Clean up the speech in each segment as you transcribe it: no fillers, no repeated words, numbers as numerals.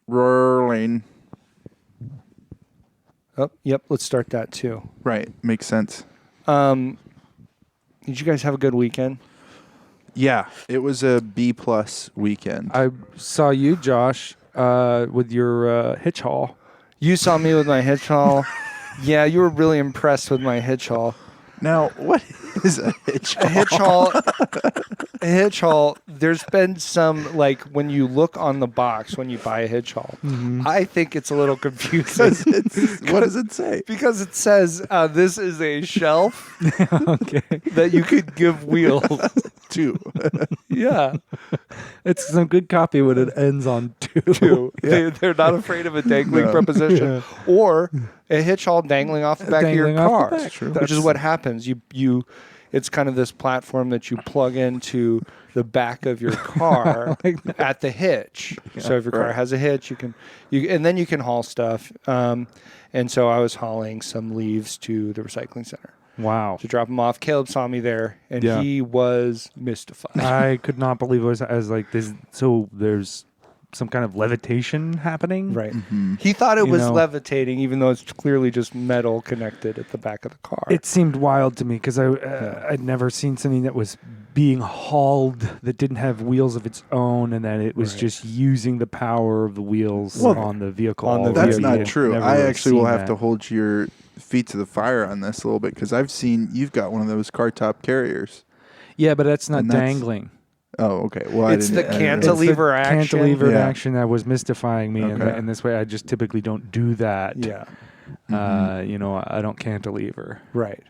Rolling. Oh, yep. Let's start that too. Right. Makes sense. Did you guys have a good weekend? Yeah. It was a B+ weekend. I saw you, Josh, with your hitch haul. You saw me with my hitch haul. Yeah, you were really impressed with my hitch haul. Now, what is a hitch A hitch haul. A hitch haul. There's been some, like, when you look on the box when you buy a hitch haul, I think it's a little confusing. What does it say? Because it says this is a shelf Okay. that you could give wheels. Two. Yeah. It's some good copy when it ends on two. Too. They're not afraid of a dangling preposition or a hitch haul dangling off the back of your Dangling off car, the back. True. which is what happens. It's kind of this platform that you plug into the back of your car at the hitch. So if your car has a hitch, and then you can haul stuff. And so I was hauling some leaves to the recycling center Wow. to drop them off. Caleb saw me there, and Yeah. he was mystified. I could not believe it was as like this. So there's some kind of levitation happening. Right. He thought it You was know. levitating, even though it's clearly just metal connected at the back of the car. It seemed wild to me because I'd never seen something that was being hauled that didn't have wheels of its own, and that it was Right. just using the power of the wheels Well, on the vehicle. on the already. That's not I'd true. never I really actually will seen have that. to hold your feet to the fire on this a little bit because I've seen you've got one of those car top carriers. Yeah, but that's not And that's- dangling. Oh, okay. Well, It's the I didn't realize- cantilever action. Cantilever Yeah. action that was mystifying me, and Okay. in this way, I just typically don't do that. Yeah. I don't cantilever. Right.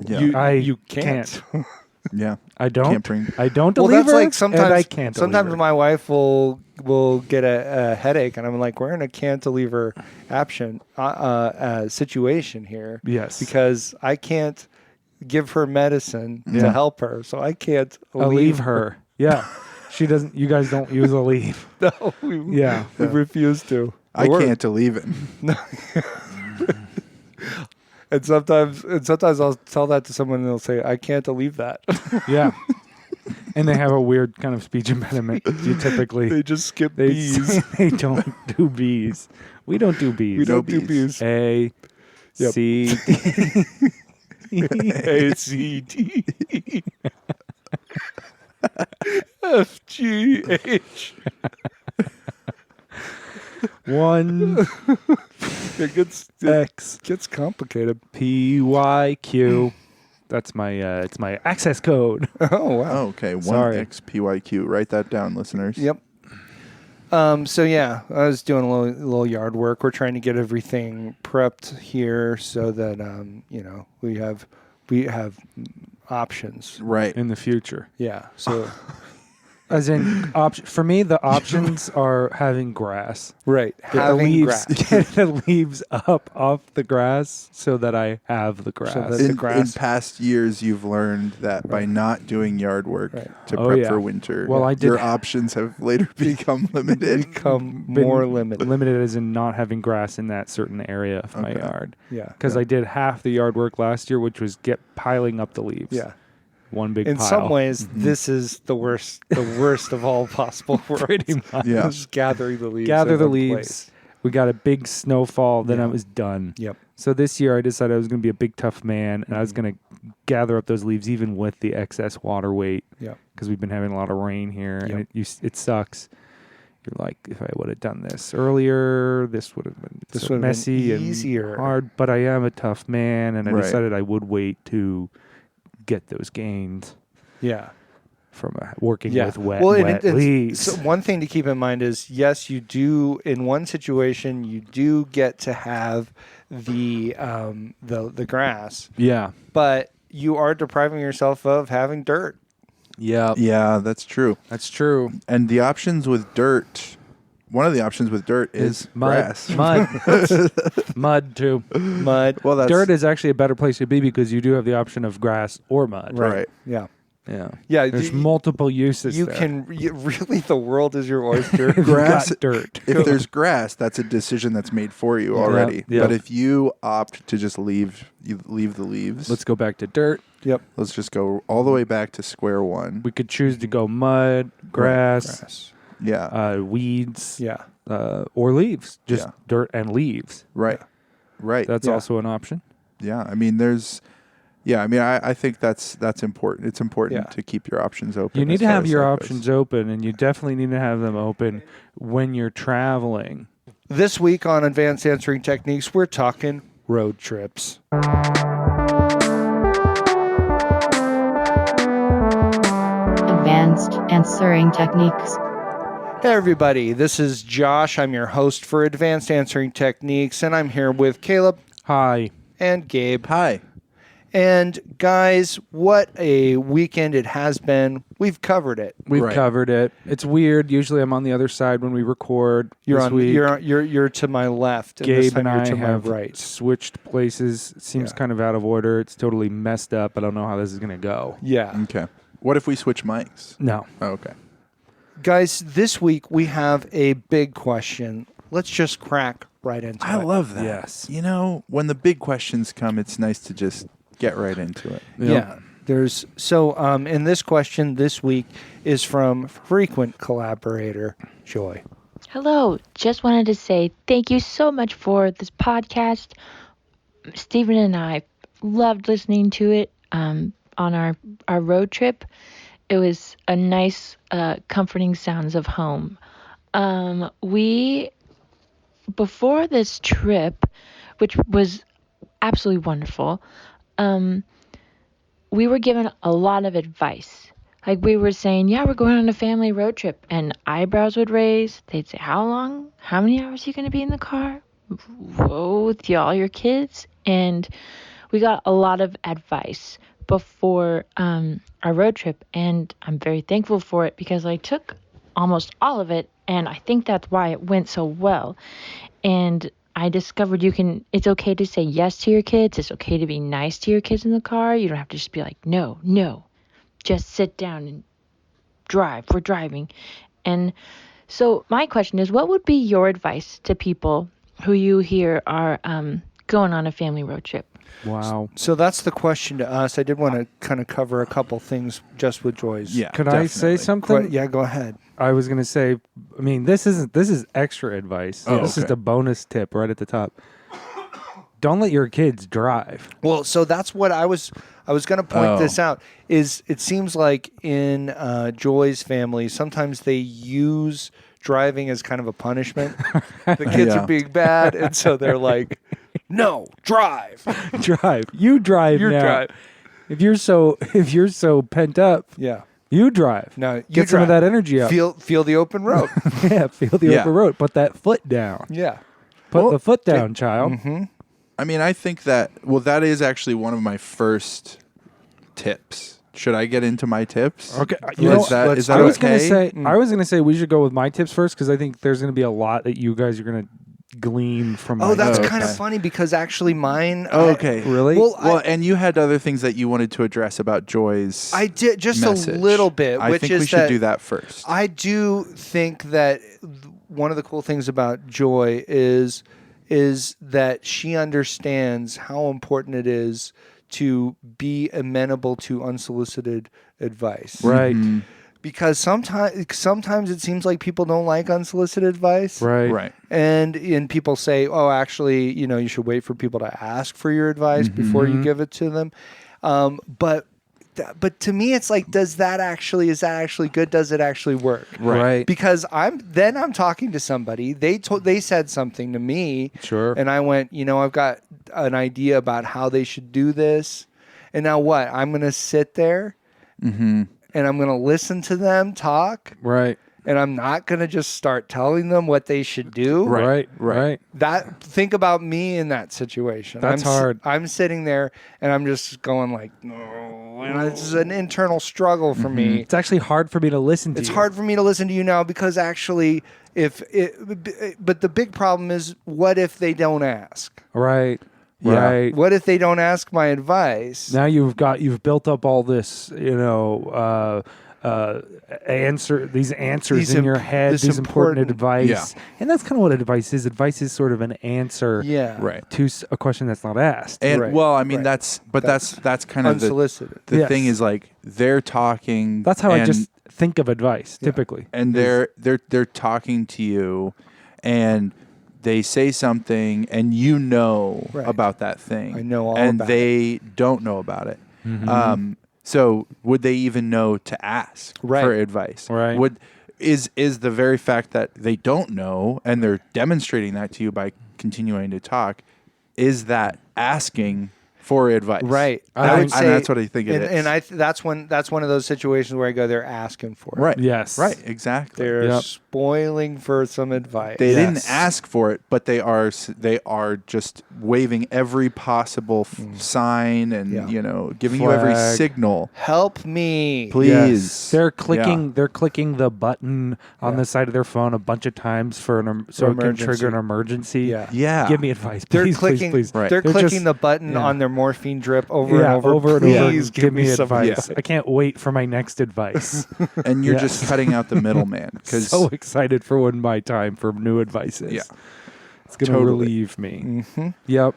Yeah. You can't. Yeah. I don't. Can't bring. I don't Well, deliver. that's like and sometimes. I can't. Sometimes my wife will get a headache, and I'm like, we're in a cantilever situation here. Yes. Because I can't give her medicine to Yeah. help her, so I can't I'll leave her. Yeah. She doesn't. You guys don't use a leave. No, we Yeah. refuse to. I We're- can't leave it. And sometimes I'll tell that to someone, and they'll say, "I can't believe that." Yeah. And they have a weird kind of speech impediment. You typically They just skip they bees. they don't do bees. We don't do bees. We No don't do bees. bees. A Yep. C A C D E F G H. 1 It gets complicated. P Y Q. That's my it's my access code. Oh wow. Oh, okay. Sorry. 1XPYQ. Write that down, listeners. Yep. So yeah, I was doing a little yard work. We're trying to get everything prepped here so that we have options. Right. In the future. Yeah. So As in, for me, the options are having grass. right, Get the having leaves, grass. get the leaves up off the grass so that I have the grass. that- the In grass. past years, you've learned that by not doing yard work Right. to Oh, prep yeah. for winter, Well, I did your ha- options have later become limited. Become Been more limited. Limited as in not having grass in that certain area of my Okay. yard. Yeah. Because I did half the yard work last year, which was piling up the leaves. Yeah. One big In pile. some ways, this is the worst of all possible worlds. Pretty much. Yeah. Just gathering the leaves. Gather in the one leaves. place. We got a big snowfall, then Yeah. I was done. Yep. So this year I decided I was going to be a big tough man, and I was going to gather up those leaves even with the excess water weight. Yep. Because we've been having a lot of rain here, Yep. and it sucks. You're like, if I would have done this earlier, this would have been This so would have been messy easier. and hard. But I am a tough man, and I Right. decided I would wait to get those gains Yeah. from working Yeah. with wet and leaves. So one thing to keep in mind is, yes, you do, in one situation, you do get to have the grass, yeah. but you are depriving yourself of having dirt. Yeah. Yeah, that's true. That's true. And the options with dirt, one of the options with dirt is mud. grass. Mud. Mud, too. Mud. Well, that's Dirt is actually a better place to be because you do have the option of grass or mud. right. Yeah. Yeah. Yeah. There's multiple uses You there. can really, the world is your oyster. You've Grass- got dirt. If there's grass, that's a decision that's made for you already. Yeah. But if you opt to just leave the leaves, Let's go back to dirt. Yep. let's just go all the way back to square one. We could choose to go mud, grass, Yeah. weeds, Yeah. or leaves, just Yeah. dirt and leaves. Right. Right. That's Yeah. also an option. Yeah. I mean, I think that's important. It's important Yeah. to keep your options open. You need as to far have as your that options goes. open, and you definitely need to have them open when you're traveling. This week on Advanced Answering Techniques, we're talking road trips. Advanced Answering Techniques. Hey, everybody. This is Josh. I'm your host for Advanced Answering Techniques, and I'm here with Caleb Hi. and Gabe. Hi. And guys, what a weekend it has been. We've covered it. We've Right. covered it. It's weird. Usually I'm on the other side when we record. You're this on. week. You're to my left, and this Gabe time and you're I to my have right. switched places. It seems Yeah. kind of out of order. It's totally messed up. I don't know how this is going to go. Yeah, Okay. What if we switch mics? No. Oh, okay. guys. This week we have a big question. Let's just crack right into I it. love that. Yes. You know, when the big questions come, it's nice to just get right into it. Yeah. There's and this question this week is from frequent collaborator Joy. Hello. Just wanted to say thank you so much for this podcast. Stephen and I loved listening to it on our road trip. It was a nice, comforting sounds of home. Before this trip, which was absolutely wonderful, we were given a lot of advice. Like we were saying, yeah, we're going on a family road trip, and eyebrows would raise. They'd say, how long? How many hours are you going to be in the car? Whoa, with all your kids? And we got a lot of advice before our road trip, and I'm very thankful for it because I took almost all of it, and I think that's why it went so well. And I discovered it's okay to say yes to your kids. It's okay to be nice to your kids in the car. You don't have to just be like, no, just sit down and drive. We're driving. And so my question is, what would be your advice to people who you hear are going on a family road trip? Wow. So that's the question to us. I did want to kind of cover a couple things just with Joy's. Yeah. Could I say something? Yeah, go ahead. I was going to say, I mean, this is extra advice. Oh, This is okay. the bonus tip right at the top. Don't let your kids drive. Well, so that's what I was going to point this out. Is it seems like in Joy's family, sometimes they use driving as kind of a punishment. The kids Yeah. are being bad, and so they're like, "No, drive." Drive. You drive You now. drive. If you're so pent up, Yeah. you drive. No, you Get some of drive. that energy up. Feel the open road. Yeah, feel the Yeah. open road. Put that foot down. Yeah. Put Well, the foot down, child. I mean, I think that is actually one of my first tips. Should I get into my tips? Okay, Is that I was okay? gonna say we should go with my tips first because I think there's gonna be a lot that you guys are gonna glean from. Oh, my that's tips. kind of funny because actually mine. Oh, okay. Really? Well, and you had other things that you wanted to address about Joy's. I did just message. a little bit. I which think is we should that do that first. I do think that one of the cool things about Joy is that she understands how important it is to be amenable to unsolicited advice. Right. Mm-hmm. Because sometimes it seems like people don't like unsolicited advice. Right. Right. And people say, "Oh, actually, you should wait for people to ask for your advice before you give it to them." But to me, it's like, is that actually good? Does it actually work? Right. Because I'm talking to somebody. They said something to me. Sure. And I went, I've got an idea about how they should do this. And now what? I'm going to sit there and I'm going to listen to them talk. Right. And I'm not going to just start telling them what they should do. Right. Right. Think about me in that situation. That's hard. I'm sitting there and I'm just going like, no. And this is an internal struggle for me. It's actually hard for me to listen to. It's you. hard for me to listen to you now because actually, but the big problem is, what if they don't ask? Right. Yeah. Right. What if they don't ask my advice? Now you've built up all this, these answers in your head, this these important important- advice. Yeah. And that's kind of what advice is. Advice is sort of an answer Yeah. Right. to a question that's not asked. And Right, well, I mean, right. that's kind of Unsolicited. the Yes. thing is, like, they're talking. That's how I and just think of advice typically. And they're talking to you, and they say something, and you know Right. about that thing. I know all and about they don't know about it. So would they even know to ask Right. for advice? Right. Is the very fact that they don't know and they're demonstrating that to you by continuing to talk, is that asking for advice? Right. I would think- and that's what I think it and, is. And that's one of those situations where I go, they're asking for it. Right. Yes. Right. Exactly. They're Yep. spoiling for some advice. They Yes. didn't ask for it, but they are just waving every possible sign and Yeah. giving you every Flag. signal. Help me. Please. Yes. They're clicking. Yeah. They're clicking the button on Yeah. the side of their phone a bunch of times for so it can trigger an emergency. Yeah. Yeah. Give me advice, They're please, clicking. please, please. Right. They're They're clicking just- the button yeah. on their morphine drip over Yeah, and over. and Please over. give me some advice. Yeah. I can't wait for my next advice. And you're Yes. just cutting out the middleman because So excited for when my time for new advice is. Yeah. It's going to Totally. relieve me. Mhm. Yep.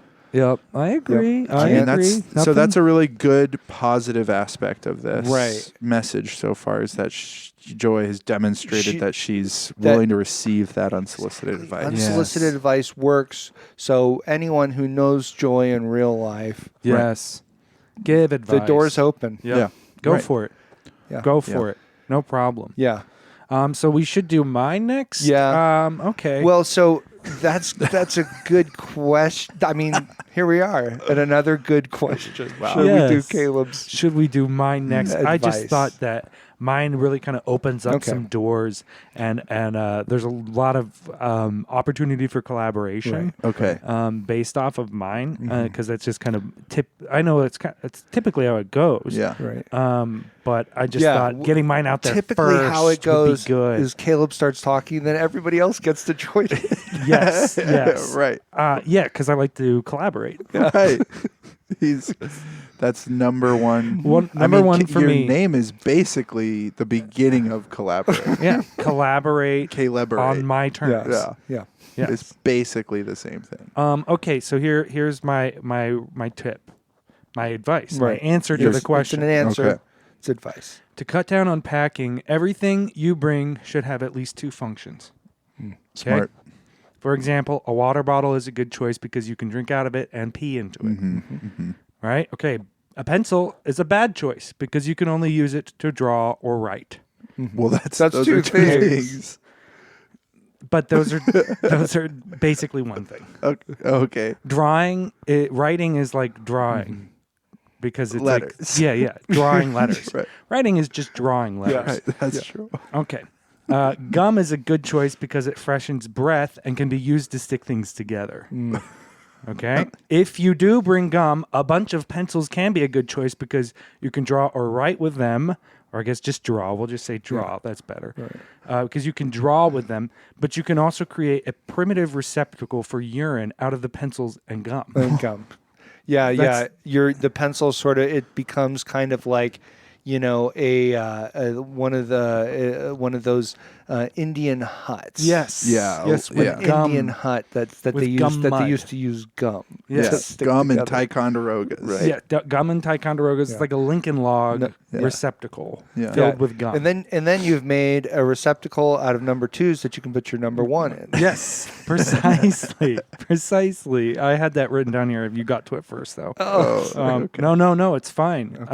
I agree. I mean, agree. so Nothing- that's a really good positive aspect of this Right. message so far is that Joy has demonstrated She- that she's that- willing to receive that unsolicited advice. Unsolicited Yes. advice works. So anyone who knows Joy in real life, yes. Give advice. the door's open. Yep. Yeah. Go Right. for it. Yeah. Go for it. No problem. Yeah. So we should do mine next. Yeah. Okay. Well, so that's a good question. I mean, here we are at another good question. Wow. Should we do Yes. Caleb's? should we do mine next? I just Advice. thought that mine really kind of opens up Okay. some doors, and there's a lot of opportunity for collaboration. Okay. Based off of mine, because that's just kind of I know it's typically how it goes. Yeah. Right. But I just Yeah, thought getting mine out there Typically, first how it goes would be good. is Caleb starts talking, then everybody else gets to join it. yes, yes, Right. Yeah, because I like to collaborate. Right. That's number one. Number one for your me. name is basically the beginning of collaborate. Yeah, collaborate Collaborate. on my terms. Yeah. Yeah. Yes. It's basically the same thing. Okay, so here's my tip, my advice, Right. my answer to the question. It's an answer. Okay. It's advice. To cut down on packing, everything you bring should have at least 2 functions. Okay? Smart. For example, a water bottle is a good choice because you can drink out of it and pee into it. Right? Okay. A pencil is a bad choice because you can only use it to draw or write. Well, those two are things. But those are basically one thing. Okay. Writing is like drawing. Because it's Letters. like drawing letters. Right. Writing is just drawing letters. Right. That's true. Okay. Gum is a good choice because it freshens breath and can be used to stick things together. Okay. If you do bring gum, a bunch of pencils can be a good choice because you can draw or write with them, or I guess just draw. We'll just say draw. That's better. Because you can draw with them, but you can also create a primitive receptacle for urine out of the pencils and gum. Gum. Yeah, That's- the pencil sort of it becomes kind of like, one of those Indian huts. Yes. Yeah. Yes. With Yeah. gum. Indian hut that With they used gum that mud. they used to use gum. Yes. to stick Gum and together. Ticonderogas. Right. Yeah, gum and Ticonderogas. It's like a Lincoln log Yeah. receptacle Yeah. filled with gum. And then you've made a receptacle out of number 2s that you can put your number 1 in. yes, precisely, precisely. I had that written down here. You got to it first, though. No, it's fine.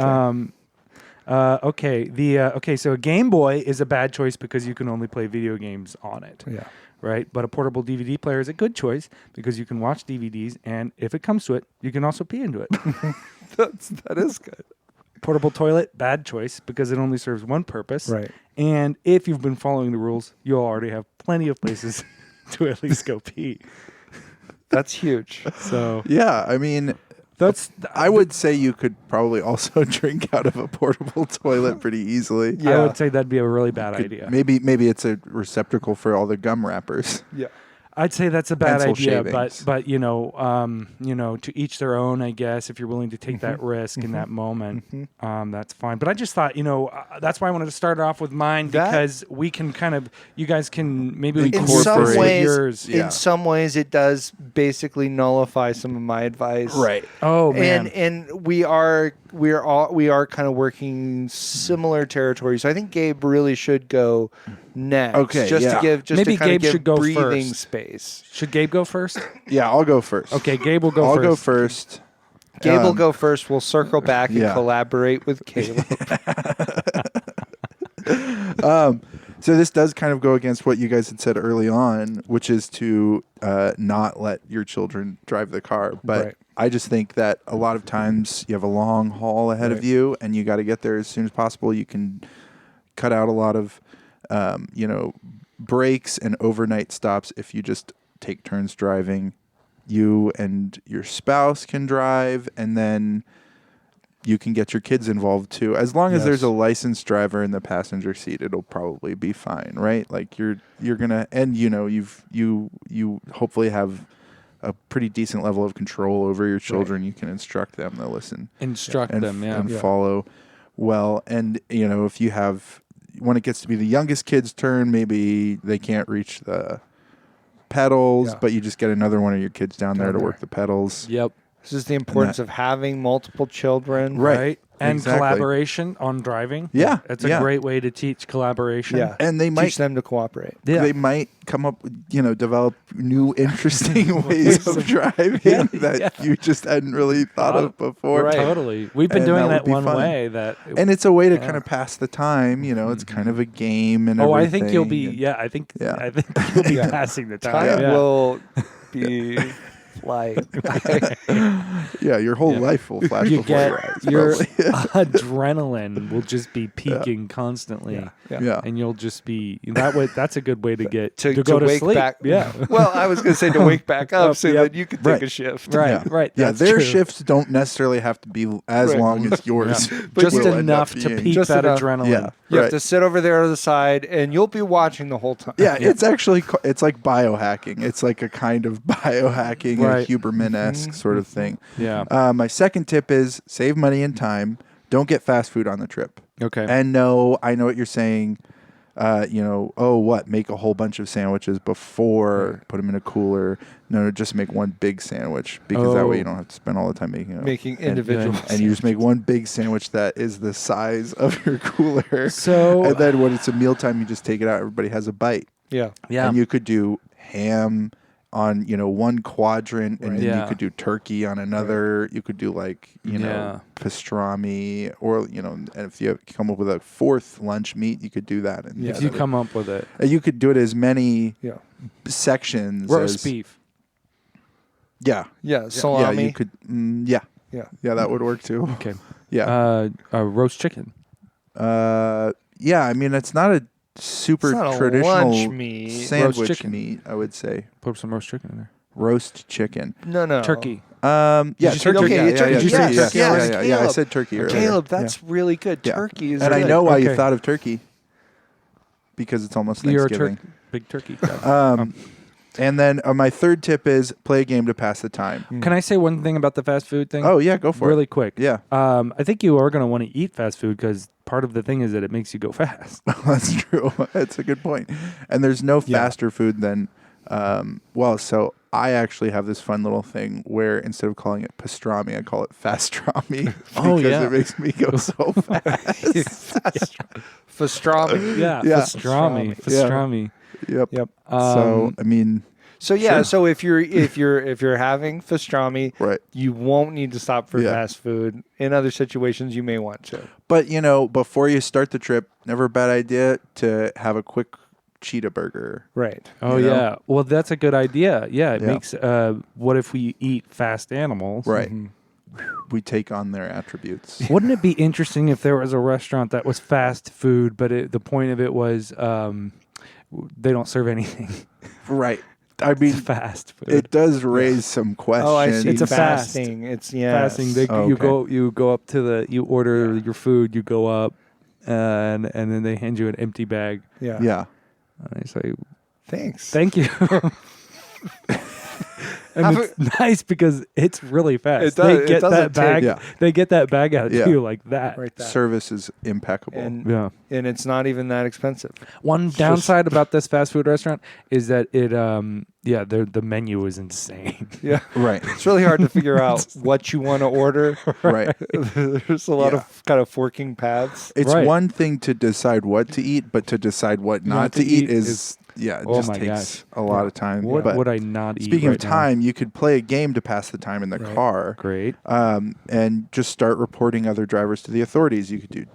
Okay. So a Game Boy is a bad choice because you can only play video games on it. Yeah. Right. But a portable DVD player is a good choice because you can watch DVDs, and if it comes to it, you can also pee into it. That is good. Portable toilet, bad choice because it only serves one purpose. Right. And if you've been following the rules, you'll already have plenty of places to at least go pee. That's huge. So Yeah. I mean, I would say you could probably also drink out of a portable toilet pretty easily. Yeah. I would say that'd be a really bad idea. Maybe it's a receptacle for all the gum wrappers. Yeah. I'd say that's a bad Pencil idea, shavings. but to each their own. I guess if you're willing to take that risk in that moment, that's fine. But I just thought, that's why I wanted to start off with mine because we can you guys can maybe In some Incorporate ways, yours. Yeah. in some ways, it does basically nullify some of my advice. Right. Oh man, And we are kind of working similar territory. So I think Gabe really should go next. Okay, just yeah. to give Maybe to kind Gabe of give should go breathing first. space. should Gabe go first? Yeah, I'll go first. Okay, Gabe will go I'll first. go first. Gabe will go first. We'll circle back and yeah. collaborate with Caleb. So this does kind of go against what you guys had said early on, which is to not let your children drive the car. But Right. I just think that a lot of times you have a long haul ahead of Right. you, and you got to get there as soon as possible. You can cut out a lot of, breaks and overnight stops if you just take turns driving. You and your spouse can drive, and then you can get your kids involved too. As long as Yes. there's a licensed driver in the passenger seat, it'll probably be fine, right? Like you're gonna, and you hopefully have a pretty decent level of control over your children. You can instruct them to listen Instruct and, them, yeah. and follow well. And if you have, when it gets to be the youngest kid's turn, maybe they can't reach the pedals, Yeah. but you just get another one of your kids down there to work the pedals. Yep. This is the importance of having multiple children. Right. And Exactly. collaboration on driving. Yeah, That's a yeah. great way to teach collaboration. Yeah. And they Teach might them to cooperate. Yeah. they might come up, develop new interesting ways of driving that you just hadn't really thought of before. Right. Totally. We've been And doing that that would be one fun. way And it's a way to kind of pass the time. It's kind of a game and everything. I think you'll be and- I think Yeah. I think you'll be Yeah. passing the time. Time Yeah. will be like Yeah, your whole life will flash You before get your eyes. your probably. adrenaline will just be peaking constantly. Yeah. And you'll just be that's a good way to get to go to wake sleep. back. Yeah. Well, I was going to say to wake back up so Yep. that you could take Right. a shift. Right, Yeah. right. Yeah, That's their true. shifts don't necessarily have to be as Right. long as yours. But Just will end up enough to being. peak Just that enough. adrenaline. Yeah. You have Right. to sit over there on the side, and you'll be watching the whole time. Yeah, it's actually it's like biohacking. It's like a kind of biohacking, Right. a Huberman-esque sort of thing. Yeah. My second tip is save money and time. Don't get fast food on the trip. Okay. And no, I know what you're saying. Make a whole bunch of sandwiches before, put them in a cooler. No, just make one big sandwich because that way you don't have to spend all the time making it. Making And- individual And you just make one big sandwich that is the size of your cooler. So- and then when it's a mealtime, you just take it out. Everybody has a bite. Yeah. Yeah. And you could do ham on, one quadrant, and then Yeah. you could do turkey on another. You could do Yeah. pastrami, or and if you come up with a fourth lunch meat, you could do that. And if you come up with it. and you could do it as many Yeah. sections. Roast as, beef. Yeah. Yeah. Salami. Yeah, you could. Yeah. Yeah, that would work too. Okay. Yeah. Roast chicken. Yeah. I mean, it's not a super It's not a traditional lunch meat. sandwich Roast chicken. meat. I would say Put some roast chicken in there. roast chicken. No. Turkey. Yeah, you say turkey. turkey? Yeah, Okay, yeah, did you say yeah, turkey? yeah, Yes, yeah, yeah. I Caleb. said turkey earlier. Caleb, that's Yeah. really good. Yeah. Turkey is And I really know why you Okay. thought of turkey because it's almost You're a Thanksgiving. big turkey guy. And then my third tip is play a game to pass the time. Can I say one thing about the fast food thing? Oh yeah, go for really it. quick. Yeah, I think you are going to want to eat fast food because part of the thing is that it makes you go fast. that's true. That's a good point. And there's no faster food than, so I actually have this fun little thing where instead of calling it pastrami, I call it fastrami Oh, because yeah. it makes me go so fast. pastrami. Yeah, Yeah. pastrami. Yeah. Pastrami. Yep. Yep. So I mean, So yeah, Sure. so if you're having pastrami, right. you won't need to stop for Yeah. fast food. In other situations, you may want to. But before you start the trip, never a bad idea to have a quick cheetah burger. Right. Oh, You know? yeah. Well, that's a good idea. Yeah, it Yeah. makes, what if we eat fast animals? Right. We take on their attributes. Wouldn't it be interesting if there was a restaurant that was fast food, but the point of it was they don't serve anything? Right. I mean, Fast food. it does raise some questions. Oh, I see. It's a fast. fasting. It's yeah. Fasting. They, Oh, you go up to you order your food. You go up, and then they hand you an empty bag. Yeah. Yeah. And they say, Thanks. "Thank you." And it's nice because it's really fast. It does- They it get doesn't that bag. take- Yeah. They get that bag out Yeah. to you like that. Right there. Service is impeccable. And Yeah. and it's not even that expensive. One downside about this fast food restaurant is that it the menu is insane. Yeah. right. It's really hard to figure out what you want to order. Right. There's a lot Yeah. of kind of forking paths. It's Right. one thing to decide what to eat, but to decide what not to eat is it Oh just my takes gosh. a lot of time. What But would I not eat? speaking of right now? time, you could play a game to pass the time in the Right. car. Great. And just start reporting other drivers to the authorities. You could do,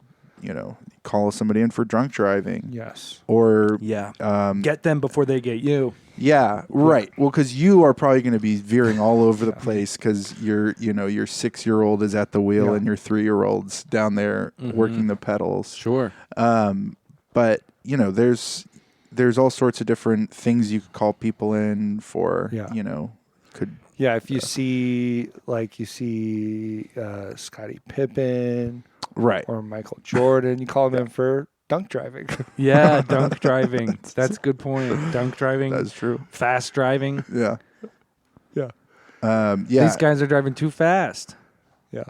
call somebody in for drunk driving, Yes. or Yeah. um, Get them before they get you. yeah, right. Well, because you are probably going to be veering all over the place because your 6-year-old is at the wheel Yeah. and your 3-year-old's down there working the pedals. Sure. But there's all sorts of different things you could call people in for. Yeah. Could Yeah, if you see Scottie Pippen right. or Michael Jordan, you call them in for dunk driving. Yeah, dunk driving. That's a good point. Dunk driving. That's true. Fast driving. Yeah. Yeah. Yeah. These guys are driving too fast.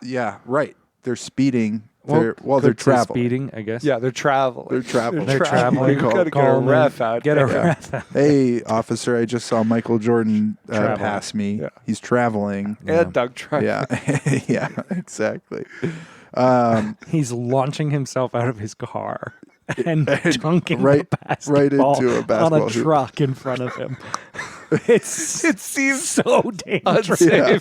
Yeah. Right. They're speeding. Well, They're could say traveling. speeding, I guess. Yeah, they're traveling. They're traveling. They're traveling. You gotta get a Call 'em in. ref out. Get a there. ref out. Hey, officer! I just saw Michael Jordan Traveling. pass me. Yeah. He's traveling. And dunk driving. Yeah. Yeah. Exactly. He's launching himself out of his car and dunking right- the basketball right into a on basketball a hoop. truck in front of him. It seems so dangerous. Yeah.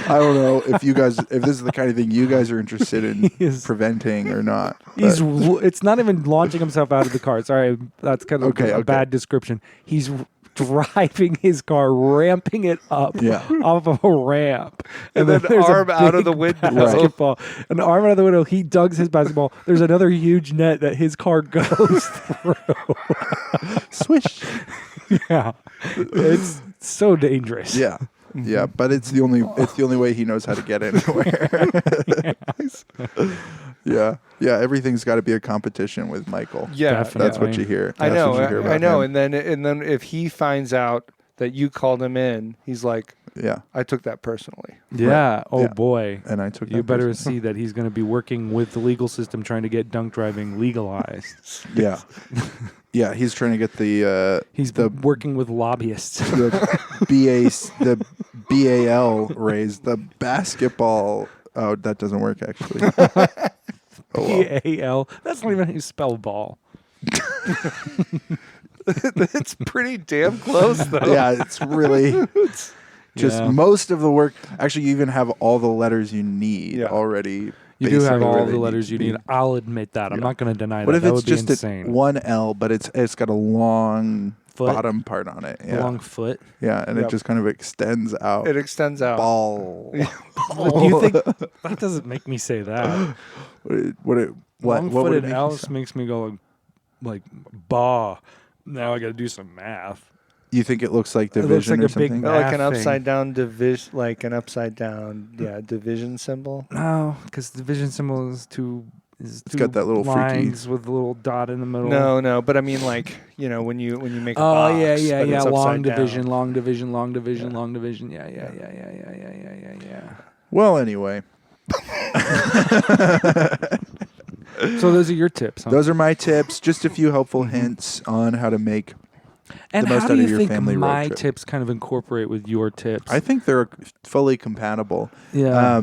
I don't know if this is the kind of thing you guys are interested in is- preventing or not. It's not even launching himself out of the car. Sorry, that's kind of Okay, a okay. bad description. He's driving his car, ramping it up Yeah. off of a ramp, And then there's a arm out of big the window. Basketball, an arm out of the window. He dugs his basketball. There's another huge net that his car goes through. Swish. Yeah, it's so dangerous. Yeah. Yeah, but it's the only way he knows how to get anywhere. Yeah. Yeah, everything's got to be a competition with Michael. Yeah, That's what you hear. I That's know. what you hear about I know. him. And then if he finds out that you called him in, he's like, Yeah. I took that personally. Yeah. Oh Yeah. boy. And I took You that better person. see that he's going to be working with the legal system trying to get dunk driving legalized. Yeah. Yeah, he's trying to get the He's working with lobbyists. the BAL raised, the basketball. Oh, that doesn't work actually. Oh, well. BAL. That's not even how you spell ball. It's pretty damn close, though. Yeah, it's really just Yeah. most of the work. Actually, you even have all the letters you need Yeah. already. You do have basically where all they the letters to you be. need. I'll admit that. I'm not going to deny What that. if That it's would be just insane. one L, but it's got a long Foot. bottom part on it? A Yeah, long foot. yeah, and Yep. it just kind of extends out. It extends out. Ball. Do you think that doesn't make me say that? What would Long-footed it make you Alice sound? makes me go like bah. Now I got to do some math. You think it looks like It looks division like or a big something? math Like an thing. upside down division, division symbol. No, because the division symbol is two. It's got that little freaky- lines with a little dot in the middle. No, but I mean, like, when you make a Oh box, yeah. but it's Long upside down. division, long division, long division, long division. Yeah. Well, anyway, So those are your tips, huh? those are my tips. Just a few helpful hints on how to make. And the most how out do of you your think family road my trip. tips kind of incorporate with your tips? I think they're fully compatible. yeah.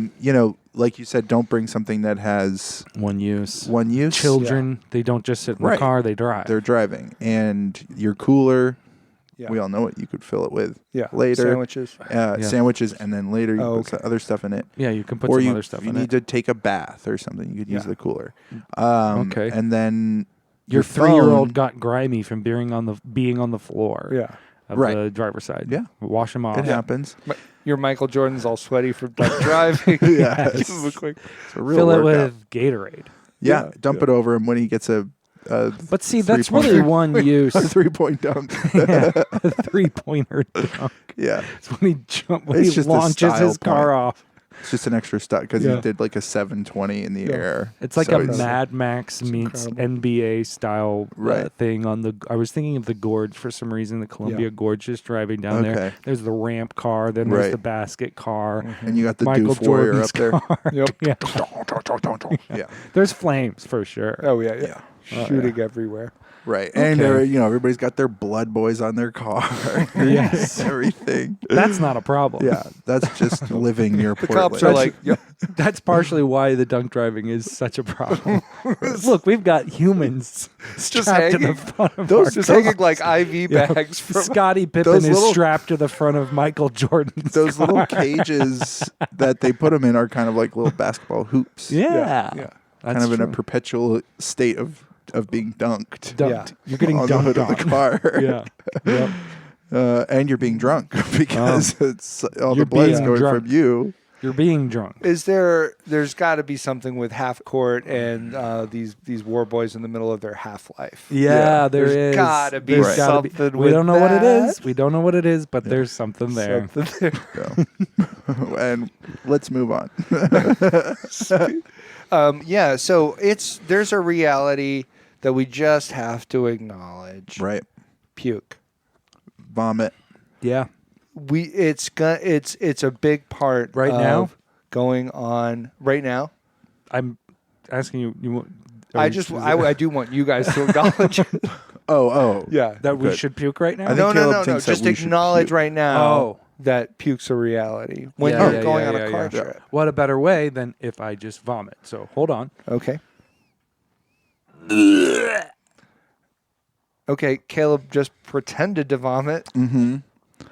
Like you said, don't bring something that has One use. one use. Children, they don't just sit in the Right. car; they drive. They're driving, and your cooler. Yeah. We all know what you could fill it with. Yeah. Later. Sandwiches. Yeah. Sandwiches, and then later you Oh, put some other stuff in it. Yeah, you can put or some you, other stuff you in need it. to take a bath or something. You could use Yeah. the cooler. Okay. And then Your phone- 3-year-old got grimy from being on the floor. Yeah. Of Right. the driver's side. Yeah. Wash him off. It happens. Your Michael Jordan's all sweaty from like driving. Yeah. Give him a quick. It's a real Fill it workout. with Gatorade. Yeah, dump it over him when he gets a But see, that's 3-pointer. really one use. a 3-point dunk. Yeah, a 3-pointer dunk. Yeah. It's when he It's he just a launches style his car point. off. It's just an extra stunt because Yeah. he did like a 720 in the air. It's like So a he's- Mad Max meets incredible. NBA style Right. thing on the. I was thinking of the Gorge for some reason. The Columbia Yeah. Gorge, just driving down there. Okay. There's the ramp car. Then there's Right. the basket car. And you got the Michael Doof Warrior Jordan's up there. car. Yep. Yeah. Yeah. There's flames for sure. Oh yeah. Shooting everywhere. Right. And Okay. everybody's got their blood boys on their car. Yes. Everything. That's not a problem. Yeah. That's just living near The Portland. cops are like, yep. That's partially why the dunk driving is such a problem. Look, we've got humans just strapped to the hanging. front of Those- our Just cars. hanging like IV Yeah. bags from. Scottie Pippen those is little- strapped to the front of Michael Jordan's Those car. little cages that they put them in are kind of like little basketball hoops. Yeah. Yeah. That's Kind of in a true. perpetual state of being dunked Dunked. Yeah. You're getting on the hood dunked of the on. car. Yeah. Yep. And you're being drunk because it's all You're the blood is being going drunk. from you. You're being drunk. There's got to be something with half court and these war boys in the middle of their half life. Yeah, there There's is. gotta be There's gotta something We with don't know what it that. is. We don't know what it is, but there's something there. Something there. So. And let's move on. Yeah, so there's a reality that we just have to acknowledge. Right. Puke. Vomit. Yeah. It's a big part Right of now? going on right now. I'm asking you. I do want you guys to acknowledge it. Oh. Yeah. that we Good. should puke right now. I think No. Caleb thinks that Just we should acknowledge puke. right now Oh. that puke's a reality when Yeah, you're yeah, going yeah, on yeah, a car yeah. trip. What a better way than if I just vomit. So hold on. Okay. Okay, Caleb just pretended to vomit. Mm-hmm.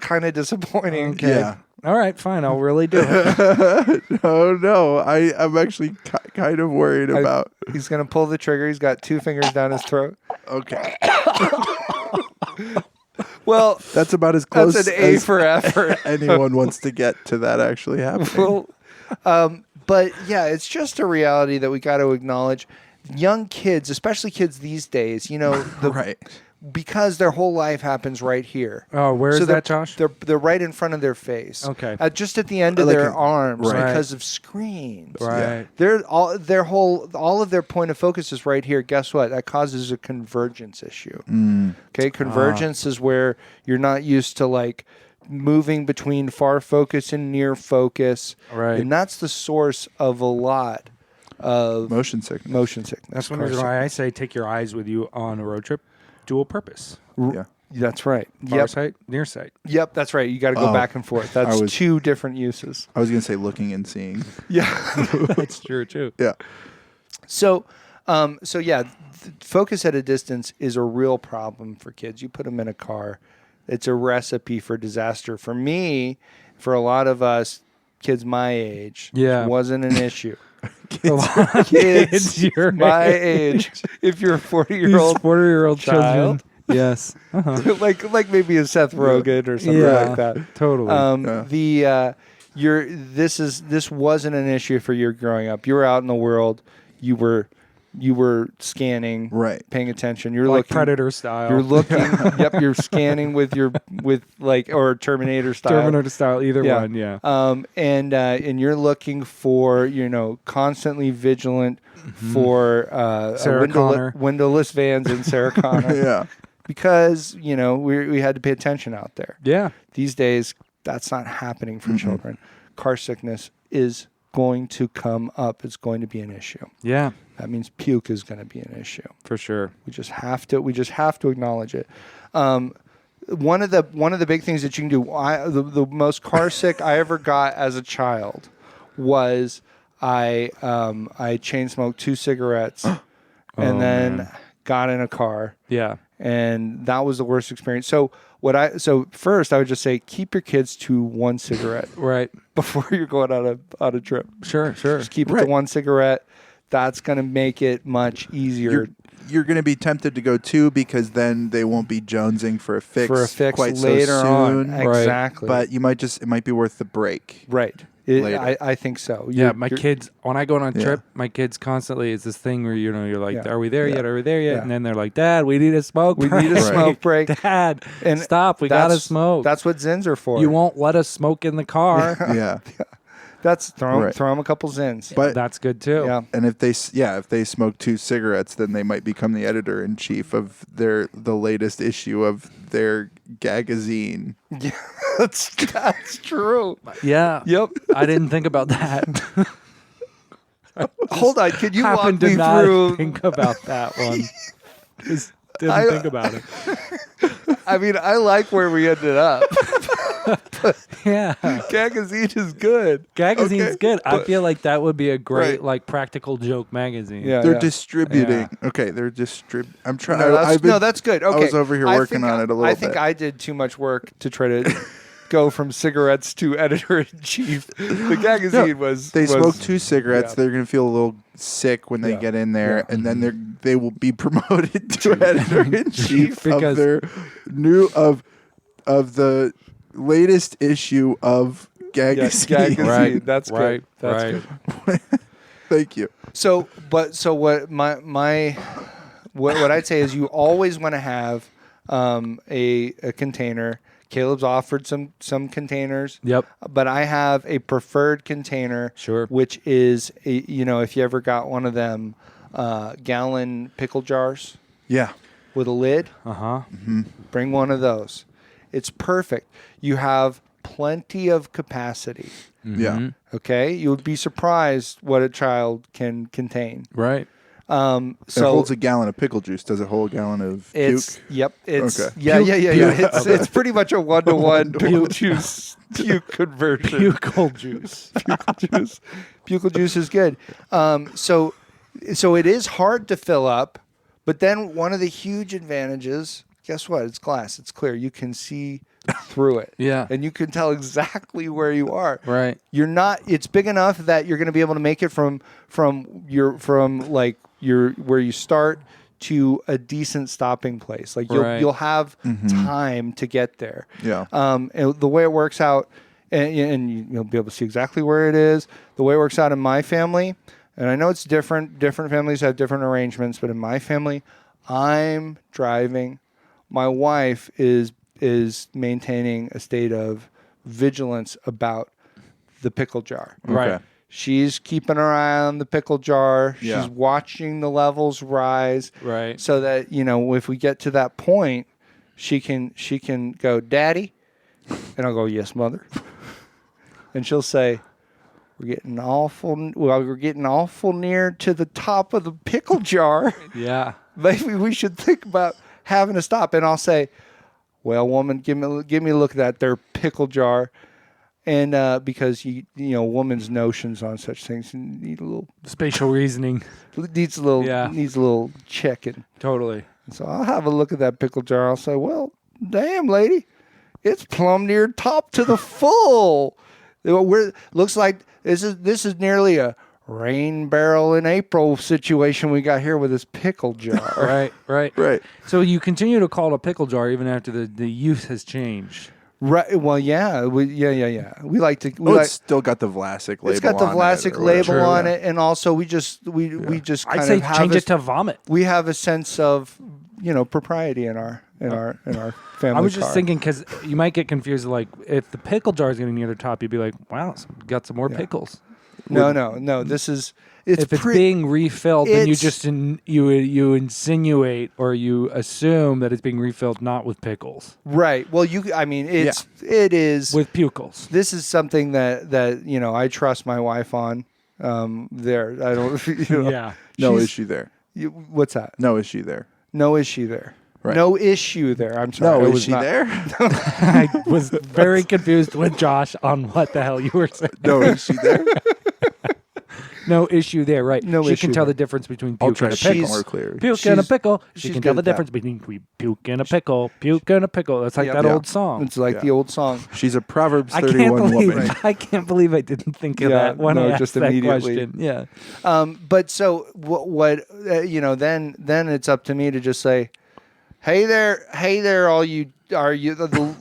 Kind of disappointing. Yeah. All right, fine. I'll really do it. Oh no, I'm actually kind of worried about. He's gonna pull the trigger. He's got 2 fingers down his throat. Okay, Well, that's about as close that's an A as for effort. anyone wants to get to that actually happening. Well, but yeah, it's just a reality that we got to acknowledge. Young kids, especially kids these days, Right. because their whole life happens right here. Oh, where is So they're- that, Josh? They're right in front of their face. Okay. Just at the end of Like their a- arms right. because of screens. Right. All of their point of focus is right here. Guess what? That causes a convergence issue. Mm. Okay, convergence is where you're not used to like moving between far focus and near focus. Right. And that's the source of a lot of Motion sickness. motion sickness. That's one car reason why I say take your eyes with you on a road trip. Dual purpose. Yeah. That's right. Far Yep. sight, near sight. Yep, that's right. You got to go Oh, back and forth. That's was- 2 different uses. I was gonna say looking and seeing. Yeah. That's true too. Yeah. So yeah, focus at a distance is a real problem for kids. You put them in a car, it's a recipe for disaster. For me, for a lot of us, kids my age, Yeah. wasn't an issue. A lot of Kids your my age, if you're a 40-year-old, 40-year-old children. child. Yes. Uh-huh. like maybe a Seth Rogen or something Yeah. like that. Totally. Yeah. This wasn't an issue for you growing up. You were out in the world. You were scanning, Right. paying attention. You're like looking Predator style. You're looking. Yep, you're scanning with or Terminator style. Terminator style. Either Yeah. one. Yeah. And you're looking for constantly vigilant for Sarah Connor. windowless vans in Sarah Connor Yeah. because we had to pay attention out there. Yeah. These days, that's not happening for children. Car sickness is going to come up. It's going to be an issue. Yeah. That means puke is going to be an issue. For sure. We just have to acknowledge it. One of the big things that you can do. The most car sick I ever got as a child was I chain smoked 2 cigarettes and then man. got in a car, Yeah. and that was the worst experience. So first I would just say keep your kids to 1 cigarette Right. before you're going on a trip. Sure. Sure. Just keep it to Right. 1 cigarette. That's going to make it much easier. You're going to be tempted to go 2 because then they won't be jonesing for a fix, quite later so on. soon. Exactly. But it might be worth the break. Right. Later. I think so. Yeah, my kids, when I go on a Yeah. trip, my kids constantly, it's this thing where, you're like, Yeah. are we there Yeah. yet? Are we there yet? Yeah. And then they're like, Dad, we need a smoke We break. need a Right. smoke break. Dad, And stop. We got to that's- smoke. That's what Zins are for. You won't let us smoke in the car. Yeah. That's throw Right. them a couple zins. But That's good too. yeah. and if they smoke 2 cigarettes, then they might become the editor in chief of the latest issue of their Gagazine. Yeah, that's true. Yeah. Yep. I didn't think about that. Hold on, could you walk Happened me to not through? think about that one. Just didn't I- think about it. I mean, I like where we ended up. Yeah. Gagazine is good. Magazine's Okay, good. I but- feel like that would be a great Right. like practical joke magazine. Yeah. They're distributing. Yeah. Okay, they're I'm trying. No, that's good. Okay, I was over here I working think on it a little I think bit. I did too much work to try to go from cigarettes to editor in chief. The Gagazine was They was, smoke 2 cigarettes. yeah. They're gonna feel a little sick when they Yeah. get in there, Yeah. and then they will be promoted to editor in chief Because- of their of the latest issue of Yeah, Gagazine. Gagazine. Right. That's Right. good. That's Right. good. Thank you. So what what I'd say is you always want to have a container. Caleb's offered some containers. Yep. But I have a preferred container. Sure. Which is if you ever got one of them gallon pickle jars Yeah. with a lid, Uh-huh. bring one of those. It's perfect. You have plenty of capacity. Yeah. Okay, you would be surprised what a child can contain. Right. It So holds a gallon of pickle juice. Does it hold a gallon of it's puke? yep. It's Okay. yeah. Puke. It's pretty much a 1-to-1 pickle juice puke conversion. Buccal juice. Buccal juice is good. So it is hard to fill up, but then one of the huge advantages. Guess what? It's glass. It's clear. You can see through it. Yeah. And you can tell exactly where you are. Right. You're not. It's big enough that you're going to be able to make it from where you start to a decent stopping place. Like Right. you'll have time to get there. Yeah. And the way it works out, and you'll be able to see exactly where it is. The way it works out in my family, and I know it's different. Different families have different arrangements, but in my family, I'm driving. My wife is maintaining a state of vigilance about the pickle jar. Right. Okay. She's keeping her eye on the pickle jar. Yeah. She's watching the levels rise. Right. So that, if we get to that point, she can go, "Daddy," and I'll go, "Yes, mother." And she'll say, we're getting awful near to the top of the pickle jar. Yeah. Maybe we should think about having to stop. And I'll say, "Well, woman, give me a look at that there pickle jar." And because woman's notions on such things need a little Spatial reasoning. Yeah. needs a little checking. Totally. So I'll have a look at that pickle jar. I'll say, "Well, damn, lady, it's plumb near top to the full. Looks like this is nearly a rain barrel in April situation we got here with this pickle jar." Right. Right. Right. So you continue to call it a pickle jar even after the use has changed. Right. Well, yeah. We like to. Oh, it's still got the Vlasic label. It's got the on it Vlasic or label whatever. on it, and also we just kind I'd say of have change a- it to vomit. We have a sense of propriety in our family. I was just car. thinking because you might get confused. Like if the pickle jar is getting near the top, you'd be like, "Wow, got some more pickles." No. This is If it's being refilled, then you just you insinuate or you assume that it's being refilled not with pickles, right. Well, it is with pukels. This is something that I trust my wife on. There, I don't. Yeah. No she's- issue there. What's that? No issue there. No issue there. Right. No issue there. I'm sorry. No I was issue not- there. I was very confused with Josh on what the hell you were saying. No issue there. No issue there, right? No she issue can tell there. the difference between I'll puke try and a to pickle. speak more clearly. Puke and a She's- pickle. She she's can tell good the at that. difference between puke and a pickle. Puke and a pickle. That's like Yep. that Yeah. old song. It's like Yeah. the old song. She's a Proverbs I can't 31 believe woman. I can't believe I didn't think of Yeah, that when no, I asked just that immediately. question. Yeah. But so what then it's up to me to just say, hey there, all you the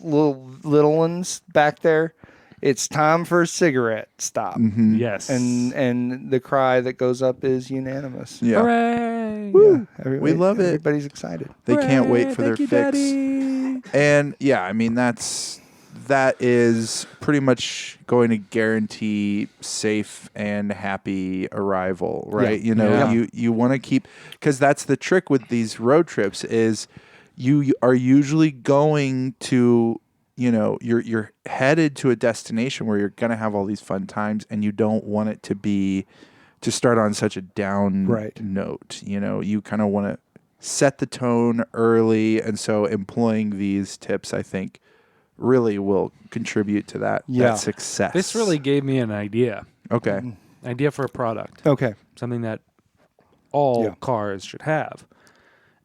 little ones back there. It's time for a cigarette stop. Mm-hmm. Yes. And the cry that goes up is unanimous. Yeah. Hooray! Yeah, We love it. Everybody's excited. They can't wait for their Thank you, fix. Daddy. And yeah, I mean that's that is pretty much going to guarantee safe and happy arrival, right? Yeah. You know, Yeah. you want to keep, because that's the trick with these road trips is you are usually going to, you know, you're headed to a destination where you're going to have all these fun times, and you don't want it to start on such a down Right. note. You know, you kind of want to set the tone early, and so employing these tips, I think, really will contribute to that, Yeah. that success. This really gave me an idea. okay. Idea for a product. Okay. Something that all Yeah. cars should have.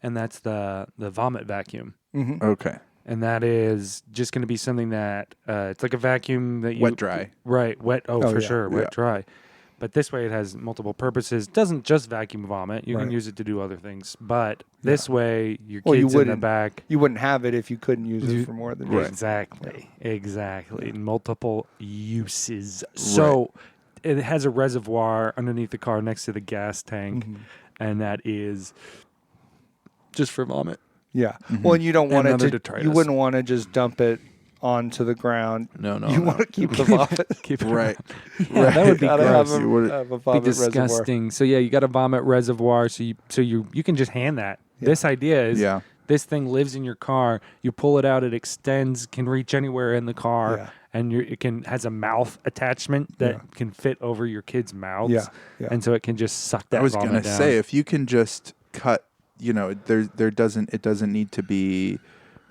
And that's the vomit vacuum. Okay. And that is just going to be something that it's like a vacuum that you Wet dry. Right, wet. Oh, Oh, for yeah. sure, wet Yeah. dry. But this way, it has multiple purposes. Doesn't just vacuum vomit. You Right. can use it to do other things. But this way, your Well, you kids in the wouldn't- back. You wouldn't have it if you couldn't use it for more than just. Exactly. Multiple uses. So it has a reservoir underneath the car next to the gas tank, and that is just for vomit. Yeah. Well, and you don't want And it other to. detritus. You wouldn't want to just dump it onto the ground. No, You want to keep the vomit. Keep it Right. Yeah, that would be Gotta gross. have You would- have a Be vomit reservoir. disgusting. So yeah, you got a vomit reservoir. So you can just hand that. Yeah. This idea is Yeah. this thing lives in your car. You pull it out, it extends, can reach anywhere in the car, Yeah. and it has a mouth attachment that Yeah. can fit over your kids' mouths. Yeah, yeah. And so it can just suck that. I was vomit gonna down. say, if you can just cut, you know, it doesn't need to be,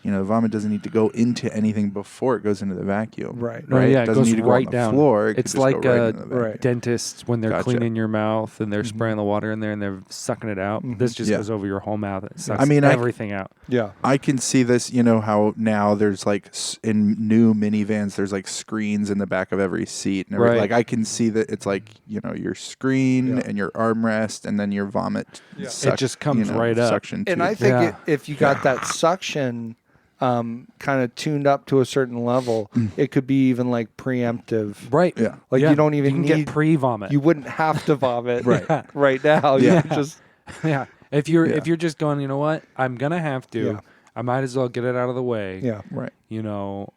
you know, the vomit doesn't need to go into anything before it goes into the vacuum. Right. No, yeah, it doesn't goes need to go right on the down. floor. It could It's just like go right a into the vacuum. Right. dentists when they're Gotcha. cleaning your mouth and they're spraying the water in there and they're sucking it out. This just Yeah. goes over your whole mouth. It sucks I mean, everything out. Yeah. I can see this, you know, how now there's like in new minivans, there's like screens in the back of every seat. And Right. Like I can see that it's like, you know, your screen Yeah. and your armrest and then your vomit. Yeah. suck- It just comes you know, right up. Suction And tube. I think Yeah. if you got that suction kind of tuned up to a certain level, it could be even like preemptive. Right. Yeah. Like Yeah. you don't even you can need get pre-vomit. You wouldn't have to vomit Right. right now. You Yeah. could just yeah. If you're Yeah. if you're just going, you know what? I'm gonna have to. Yeah. I might as well get it out of the way. yeah. Right. You know,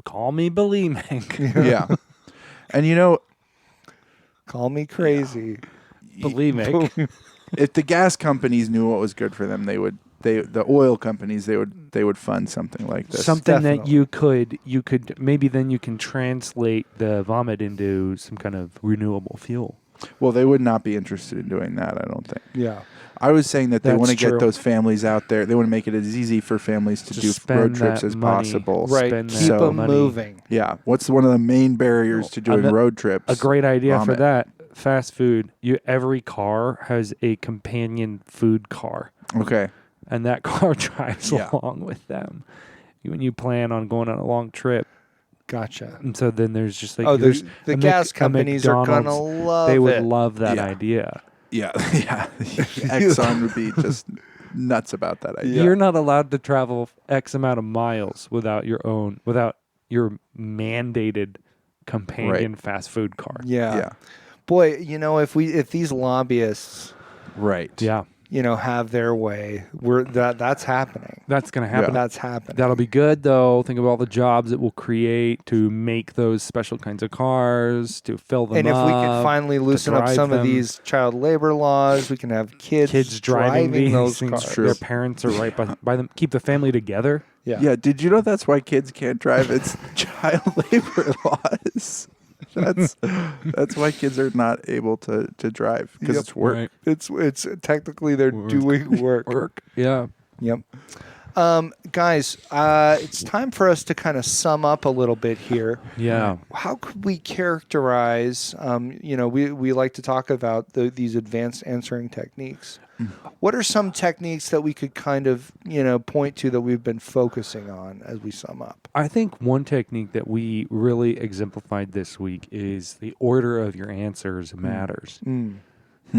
call me bulimic. Yeah. And you know, Call me crazy. bulimic. if the gas companies knew what was good for them, the oil companies they would fund something like this. Something that Definitely. you could maybe then you can translate the vomit into some kind of renewable fuel. Well, they would not be interested in doing that, I don't think. Yeah. I was saying that they That's want to true. get those families out there. They want to make it as easy for families to Just do spend road trips that as money. possible. Right. Spend Keep that them money. moving. Yeah. What's one of the main barriers to doing Ano- road trips? A great idea for Vomit. that. Fast food. Every car has a companion food car. Okay. And that car drives Yeah. along with them when you plan on going on a long trip. Gotcha. And so then there's just like Oh, there's the a gas a companies are gonna McDonald's. love They would it. love that Yeah. idea. Yeah. Yeah. Exxon would be just nuts about that idea. You're not allowed to travel X amount of miles without your mandated companion fast food car. Yeah. Yeah. Boy, you know, if these lobbyists, Right. Yeah, you know, have their way, that's happening. that's gonna happen. That's happening. That'll be good though. Think of all the jobs it will create to make those special kinds of cars, to fill them And if up. we can finally loosen up drive some of them. these child labor laws, we can have kids driving these those things, cars. True. their parents are right by them. Keep the family together. Yeah. Yeah. Did you know that's why kids can't drive? It's child labor laws. That's why kids are not able to drive because Yep. it's work. Right. It's technically they're doing work. Work. Yeah. Yep. Guys, it's time for us to kind of sum up a little bit here. Yeah. How could we characterize, we like to talk about these advanced answering techniques. What are some techniques that we could kind of, point to that we've been focusing on as we sum up? I think one technique that we really exemplified this week is the order of your answers matters.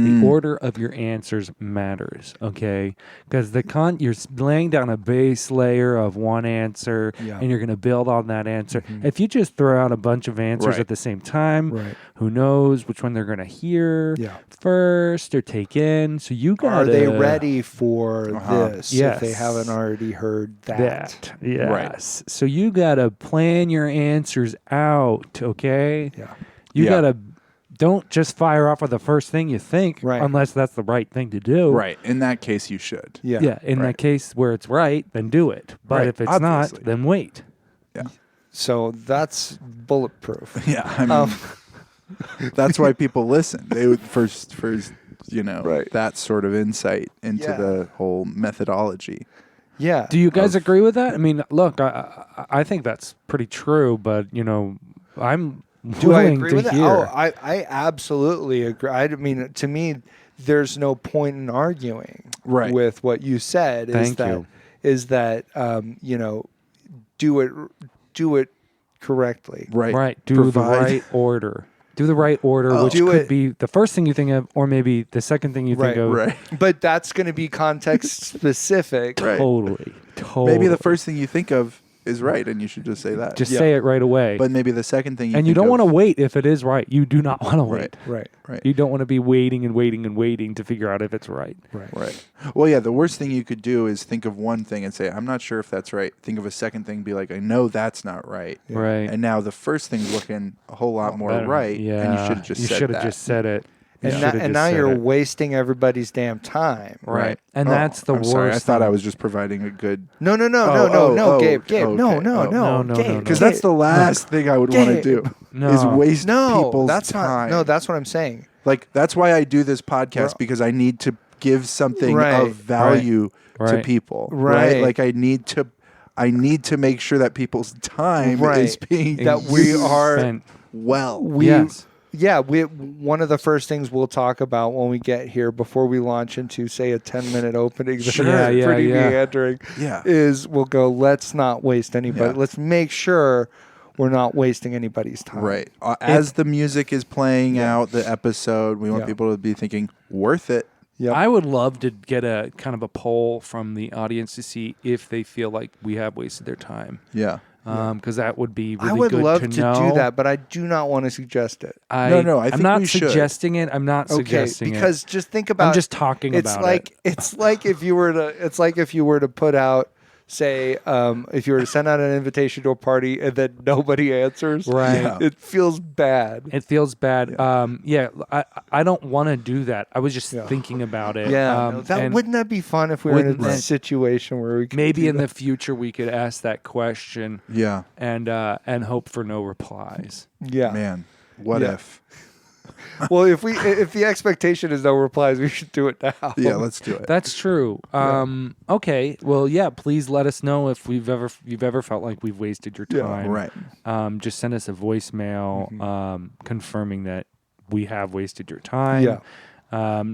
The order of your answers matters, okay? Because you're laying down a base layer of one answer, Yeah. and you're going to build on that answer. If you just throw out a bunch of answers Right. at the same time, Right. who knows which one they're going to hear Yeah. first or take in? So you got Are they ready for this if Yes. they haven't already heard that? Yes. So you got to plan your answers out, okay? Yeah. You Yeah. got to don't just fire off with the first thing you think, Right. unless that's the right thing to do. Right. In that case, you should. Yeah. Yeah. In Right. that case where it's right, then do it. But Right, if it's obviously. not, then wait. So that's bulletproof. Yeah. I mean, that's why people listen. They would first, Right. that sort of insight into Yeah. the whole methodology. Yeah. Do you guys agree with that? I mean, look, I think that's pretty true, but I'm Do I willing agree to with hear. that? Oh, I absolutely agree. I mean, to me, there's no point in arguing Right. with what you said. Thank you. Is that do it correctly. Right. Right. Do the Provide- right order. Do the right order, which Do could it- be the first thing you think of, or maybe the second thing you think Right, of. Right. But that's going to be context specific. Right. Totally. Maybe the first thing you think of is right, and you should just say that. Just Yeah. say it right away. But maybe the second thing you and you think don't of- want to wait if it is right. You do not want to wait. Right. Right. Right. You don't want to be waiting and waiting and waiting to figure out if it's right. Right. Right. Well, yeah, the worst thing you could do is think of one thing and say, I'm not sure if that's right. Think of a second thing, be like, I know that's not right. Yeah. Right. And now the first thing's looking a whole lot more Better. right. Yeah. And you should have just You said should that. have just said it. You And, should have and just now said you're it. wasting everybody's damn time. Right. And Oh, that's the I'm worst. sorry. I thought thing. I was just providing a good... No, Oh, oh, Gabe, okay. no, Oh. No, no, Gabe, no, no. Because that's the last thing I would want to Gabe. do No. is waste no, people's that's time. not. No, that's what I'm saying. Like, that's why I do this podcast, We're- because I need to give something Right. of value to Right. people. Right. Like, I need to make sure that people's time Right. is being That we used are- And- well. yes. Yeah, one of the first things we'll talk about when we get here before we launch into, say, a 10-minute opening that Sure. is Yeah, pretty yeah. meandering, Yeah. is we'll go, let's not waste anybody. Yeah. Let's make sure we're not wasting anybody's time. Right. As the music is playing out the episode, we want Yeah. people to be thinking, worth it. Yep. I would love to get a kind of a poll from the audience to see if they feel like we have wasted their time. Yeah. Because that would be really I would good love to to know. do that, but I do not want to suggest it. No, I think I'm not we should. suggesting it. I'm not Okay, suggesting because just think it. about I'm just talking it's about like it. it's like if you were to put out, say, if you were to send out an invitation to a party and then nobody answers, Right. Yeah. it feels bad. It feels bad. I don't want to do that. I was just Yeah. thinking about it. Yeah, no, and wouldn't that be fun if we were in Wouldn't a that- situation where we could maybe do in that? the future we could ask that question Yeah. and hope for no replies. yeah. Man, what Yeah. if? Well, if the expectation is no replies, we should do it now. Yeah, let's do it. That's true. Okay. Well, yeah. Please let us know if you've ever felt like we've wasted your Yeah. time. Right. Just send us a voicemail Mm-hmm. confirming that we have wasted your time. Yeah.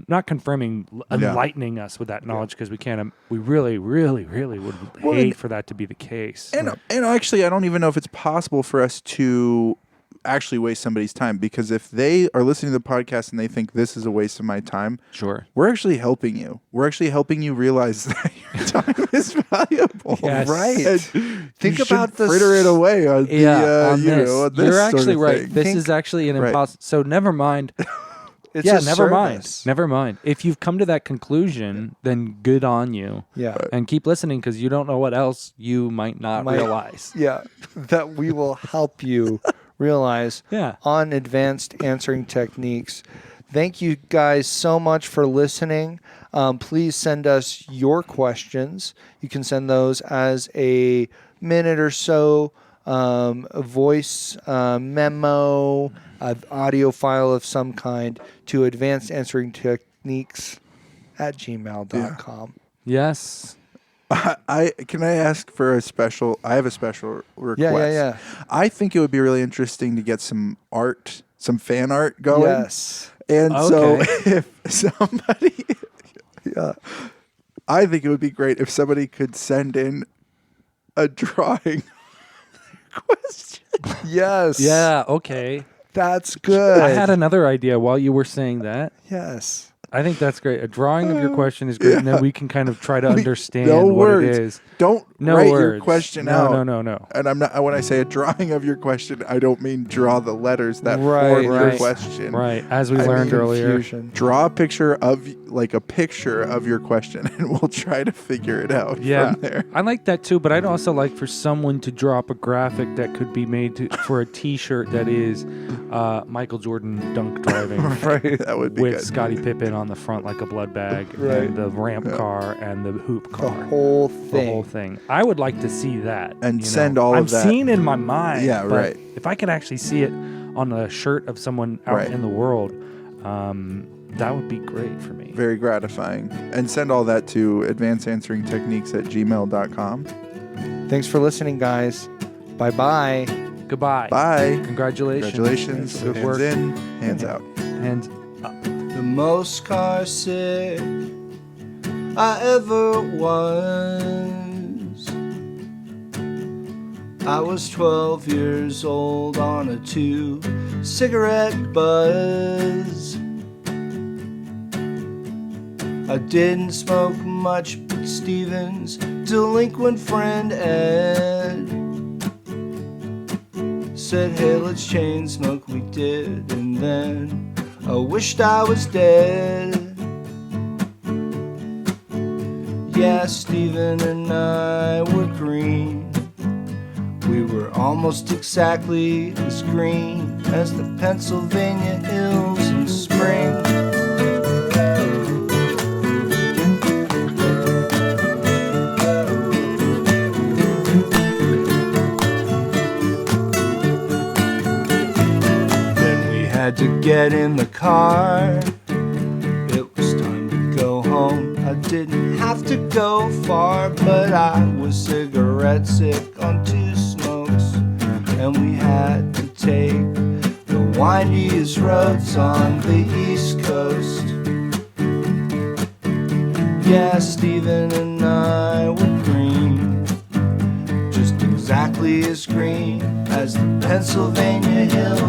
Not confirming, Yeah. enlightening us with that knowledge because we can't. We really, really, really would Well, hate and- for that to be the case. And actually, I don't even know if it's possible for us to actually waste somebody's time, because if they are listening to the podcast and they think this is a waste of my time, Sure. we're actually helping you. We're actually helping you realize that your time is valuable. Yes. Right. And Think you about should the fritter it away on on on this You're sort actually of right. thing. This Think- is actually an Right. impossible. So never mind. It's Yeah, a never mind. service. Never mind. If you've come to that conclusion, then good on you. Yeah. And keep listening because you don't know what else you might not Might- realize. Yeah. That we will help you realize Yeah. on advanced answering techniques. Thank you guys so much for listening. Please send us your questions. You can send those as a minute or so a voice memo, an audio file of some kind to advancedansweringtechniques@gmail.com. Yes. Can I ask for a special? I have a special request. Yeah. I think it would be really interesting to get some art, some fan art going. Yes. And so Okay. if somebody, I think it would be great if somebody could send in a drawing question. Yes. Yeah. Okay. That's good. I had another idea while you were saying that. Yes. I think that's great. A drawing of your question is great, and then we can kind of try to understand no what words. it is. Don't No write words. your question out. No. And I'm not. When I say a drawing of your question, I don't mean draw the letters that Right, form your right. question. Right, as we I learned mean, earlier. Confusion. Draw a picture of your question, and we'll try to figure it out Yeah, from there. I like that too, but I'd also like for someone to draw up a graphic that could be made for a T-shirt that is Michael Jordan dunk driving. Right. That would be With good. Scottie Pippen on the front like a blood bag, Right. and the ramp car and the hoop The car. whole The thing. whole thing. I would like to see that. And you send know. all of I'm that- seeing in my mind. Yeah, but right. If I could actually see it on a shirt of someone out Right. in the world, that would be great for me. Very gratifying. And send all that to advancedansweringtechniques@gmail.com. Thanks for listening, guys. Bye-bye. Goodbye. Bye. Congratulations. Congratulations. Good Hands work. in, hands out. Hands up. The most car sick I ever was. I was 12 years old on a 2-cigarette buzz. I didn't smoke much, but Steven's delinquent friend Ed said, hey, let's chain smoke. We did, and then I wished I was dead. Yeah, Steven and I were green. We were almost exactly as green as the Pennsylvania hills in spring. Then we had to get in the car. It was time to go home. I didn't have to go far, but I was cigarette sick on 2 smokes. And we had to take the windiest roads on the East Coast. Yeah, Steven and I were green, just exactly as green as the Pennsylvania hills